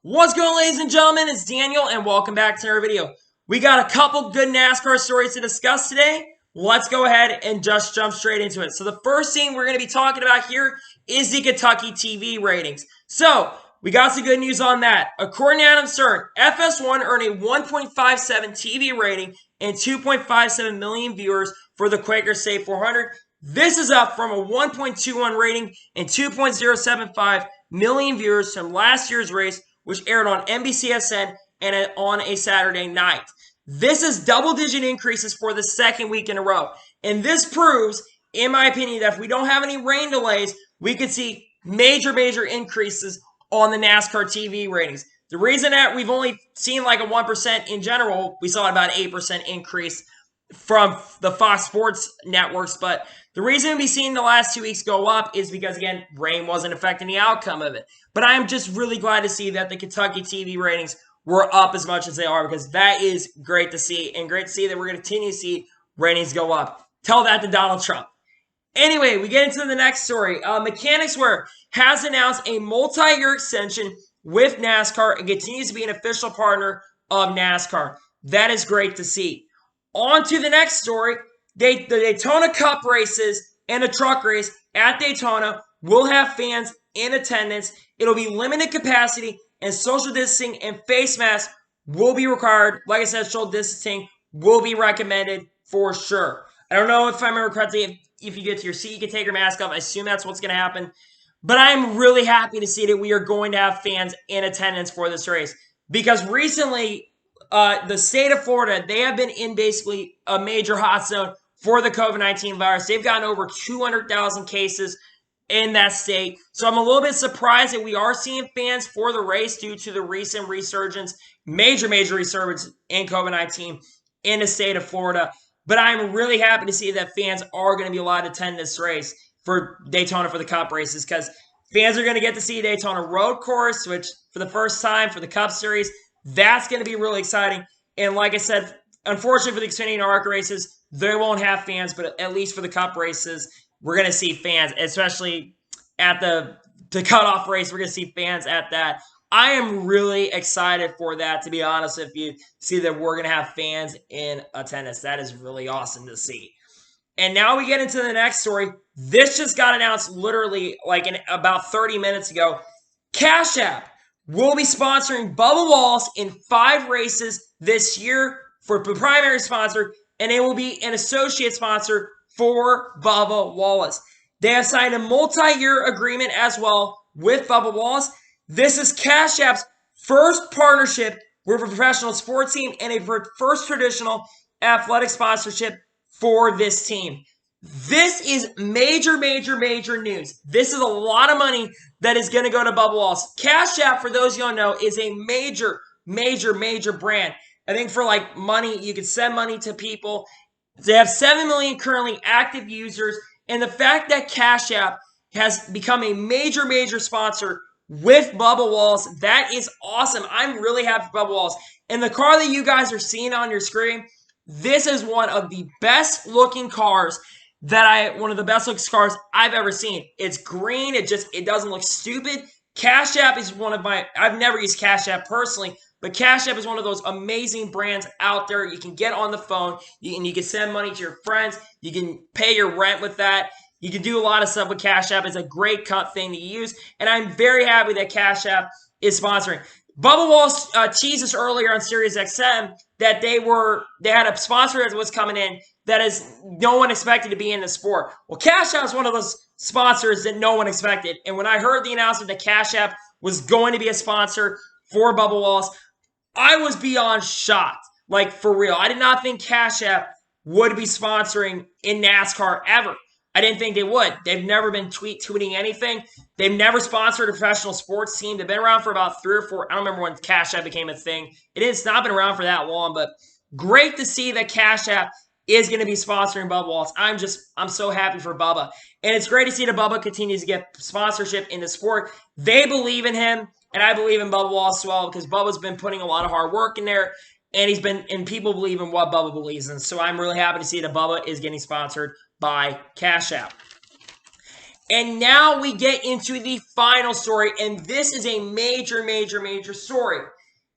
What's going on, ladies and gentlemen? It's Daniel, and welcome back to another video. We got a couple good NASCAR stories to discuss today. Let's go ahead and just jump straight into it. So the first thing we're going to be talking about here is the Kentucky TV ratings. So we got some good news on that. According to Adam Stern, FS1 earned a 1.57 TV rating and 2.57 million viewers for the Quaker State 400. This is up from a 1.21 rating and 2.075 million viewers from last year's race, which aired on NBCSN and on a Saturday night. This is double-digit increases for the second week in a row. And this proves, in my opinion, that if we don't have any rain delays, we could see major increases on the NASCAR TV ratings. The reason that we've only seen like a 1% in general, we saw about an 8% increase from the Fox Sports networks, but the reason we've seen the last 2 weeks go up is because, again, rain wasn't affecting the outcome of it. But I'm just really glad to see that the Kentucky TV ratings were up as much as they are, because that is great to see, and great to see that we're going to continue to see ratings go up. Tell that to Donald Trump. Anyway, we get into the next story. Mechanics Wear has announced a multi-year extension with NASCAR and continues to be an official partner of NASCAR. That is great to see. On to the next story. The Daytona Cup races and the truck race at Daytona will have fans in attendance. It'll be limited capacity, and social distancing and face masks will be required. Like I said, social distancing will be recommended for sure. I don't know if I remember correctly, if you get to your seat, you can take your mask off. I assume that's what's going to happen. But I'm really happy to see that we are going to have fans in attendance for this race, because recently, the state of Florida, they have been in basically a major hot zone for the COVID-19 virus. They've gotten over 200,000 cases in that state. So I'm a little bit surprised that we are seeing fans for the race due to the recent resurgence, major resurgence in COVID-19 in the state of Florida. But I'm really happy to see that fans are going to be allowed to attend this race for Daytona for the Cup races, because fans are going to get to see Daytona road course, which for the first time for the Cup Series, that's going to be really exciting. And like I said, unfortunately for the Xfinity and IROC races, they won't have fans, but at least for the Cup races, we're going to see fans, especially at the cutoff race. We're going to see fans at that. I am really excited for that, to be honest with you, see that we're going to have fans in attendance. That is really awesome to see. And now we get into the next story. This just got announced literally like about 30 minutes ago. Cash App will be sponsoring Bubba Wallace in 5 races this year for the primary sponsor, and it will be an associate sponsor for Bubba Wallace. They have signed a multi-year agreement as well with Bubba Wallace. This is Cash App's first partnership with a professional sports team and a first traditional athletic sponsorship for this team. This is major news. This is a lot of money that is going to go to Bubba Wallace. Cash App, for those you don't know, is a major brand. I think for like money, you can send money to people. They have 7 million currently active users, and the fact that Cash App has become a major sponsor with Bubba Wallace, that is awesome. I'm really happy for Bubba Wallace. And the car that you guys are seeing on your screen, this is one of the best looking cars one of the best looking cars I've ever seen. It's green. It doesn't look stupid. Cash App is I've never used Cash App personally, but Cash App is one of those amazing brands out there. You can get on the phone, and you can send money to your friends. You can pay your rent with that. You can do a lot of stuff with Cash App. It's a great cut thing to use, and I'm very happy that Cash App is sponsoring. Bubba Wallace teased us earlier on Sirius XM that they had a sponsor that was coming in that is no one expected to be in the sport. Well, Cash App is one of those sponsors that no one expected. And when I heard the announcement that Cash App was going to be a sponsor for Bubba Wallace, I was beyond shocked. Like, for real. I did not think Cash App would be sponsoring in NASCAR ever. I didn't think they would. They've never been tweeting anything. They've never sponsored a professional sports team. They've been around for about 3 or 4. I don't remember when Cash App became a thing. It's not been around for that long, but great to see that Cash App is going to be sponsoring Bubba Wallace. I'm so happy for Bubba. And it's great to see that Bubba continues to get sponsorship in the sport. They believe in him, and I believe in Bubba Wallace as well, because Bubba's been putting a lot of hard work in there, and people believe in what Bubba believes in. So I'm really happy to see that Bubba is getting sponsored by Cash App. And now we get into the final story, and this is a major, major, major story.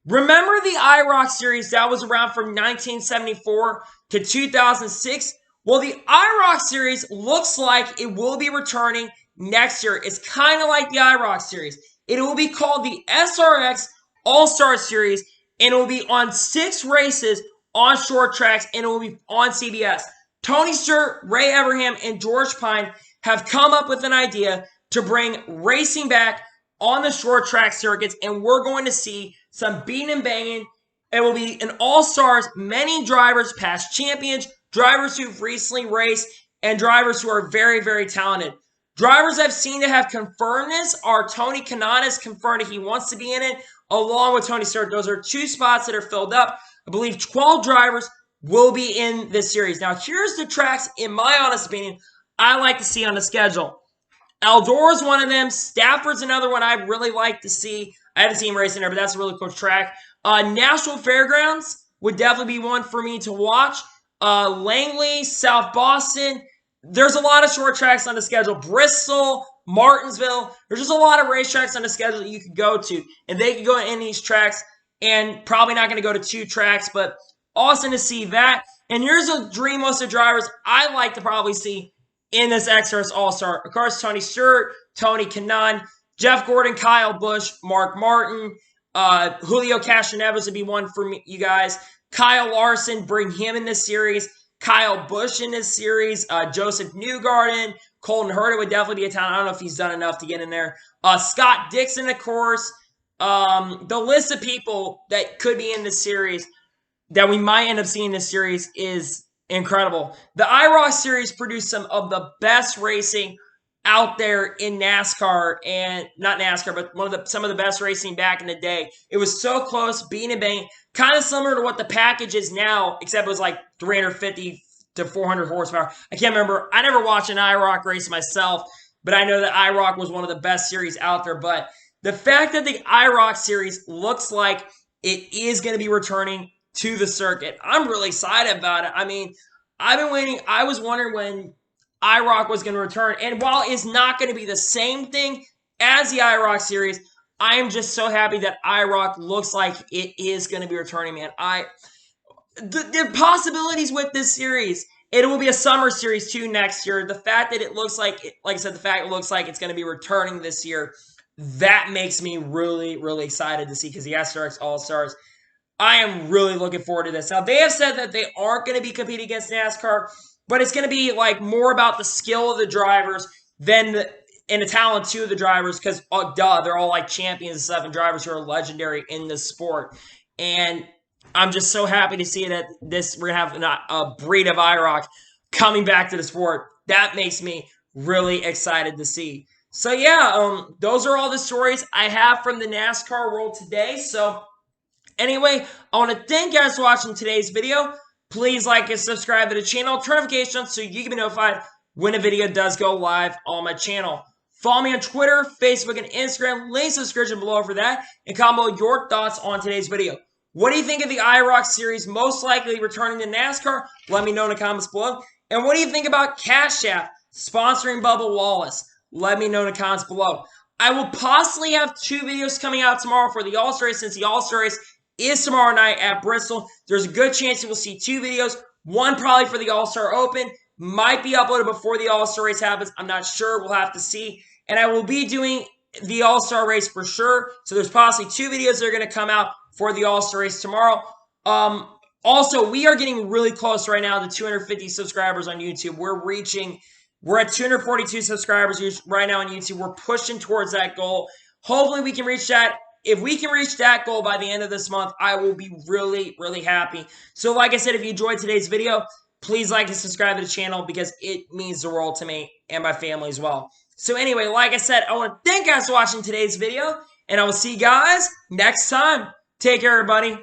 Remember the IROC series that was around from 1974 to 2006? Well, the IROC series looks like it will be returning next year. It's kind of like the IROC series. It will be called the SRX All-Star Series, and it will be on 6 races on short tracks, and it will be on CBS. Tony Stewart, Ray Evernham, and George Pine have come up with an idea to bring racing back on the short track circuits, and we're going to see some beating and banging. It will be an all-stars, many drivers, past champions, drivers who've recently raced, and drivers who are very, very talented. Drivers I've seen that have confirmed this are Tony Kanaan has confirmed that he wants to be in it, along with Tony Stewart. Those are 2 spots that are filled up. I believe 12 drivers will be in this series. Now, here's the tracks, in my honest opinion, I like to see on the schedule. Eldora is one of them. Stafford's another one I really like to see. I haven't seen him racing there, but that's a really cool track. Nashville Fairgrounds would definitely be one for me to watch. Langley, South Boston. There's a lot of short tracks on the schedule. Bristol, Martinsville. There's just a lot of racetracks on the schedule that you could go to. And they could go in these tracks, and probably not going to go to 2 tracks, but awesome to see that. And here's a dream list of drivers I like to probably see in this XRS All-Star. Of course, Tony Stewart, Tony Kanaan, Jeff Gordon, Kyle Busch, Mark Martin, Julio Castroneves would be one for me, you guys. Kyle Larson, bring him in this series. Kyle Busch in this series. Joseph Newgarden, Colton Herta would definitely be a talent. I don't know if he's done enough to get in there. Scott Dixon, of course. The list of people that could be in this series that we might end up seeing in this series is incredible. The IROC series produced some of the best racing out there in NASCAR, and not NASCAR, but some of the best racing back in the day. It was so close, beating and banging, kind of similar to what the package is now, except it was like 350 to 400 horsepower. I can't remember. I never watched an IROC race myself, but I know that IROC was one of the best series out there. But the fact that the IROC series looks like it is going to be returning to the circuit, I'm really excited about it. I mean, I've been waiting. I was wondering when IROC was going to return. And while it's not going to be the same thing as the IROC series, I am just so happy that IROC looks like it is going to be returning, man. The possibilities with this series, it will be a summer series too next year. The fact that it looks like, like I said, the fact it looks like it's going to be returning this year, that makes me really, really excited to see, because the SRX All-Stars, I am really looking forward to this. Now, they have said that they aren't going to be competing against NASCAR, but it's going to be like more about the skill of the drivers than and the talent too of the drivers, because they're all like champions and stuff, and drivers who are legendary in this sport. And I'm just so happy to see that we're gonna have a breed of IROC coming back to the sport. That makes me really excited to see. So yeah, those are all the stories I have from the NASCAR world today. So anyway, I want to thank you guys for watching today's video. Please like and subscribe to the channel, turn notifications so you can be notified when a video does go live on my channel. Follow me on Twitter, Facebook, and Instagram. Links in the description below for that. And comment your thoughts on today's video. What do you think of the IROC series most likely returning to NASCAR? Let me know in the comments below. And what do you think about Cash App sponsoring Bubba Wallace? Let me know in the comments below. I will possibly have 2 videos coming out tomorrow for the All-Star Race, since the All-Star Race is tomorrow night at Bristol. There's a good chance you will see 2 videos. One probably for the All-Star Open. Might be uploaded before the All-Star Race happens. I'm not sure. We'll have to see. And I will be doing the All-Star Race for sure. So there's possibly 2 videos that are going to come out for the All-Star Race tomorrow. Also, we are getting really close right now to 250 subscribers on YouTube. We're at 242 subscribers right now on YouTube. We're pushing towards that goal. Hopefully we can reach that. If we can reach that goal by the end of this month, I will be really, really happy. So like I said, if you enjoyed today's video, please like and subscribe to the channel, because it means the world to me and my family as well. So anyway, like I said, I want to thank you guys for watching today's video, and I will see you guys next time. Take care, everybody.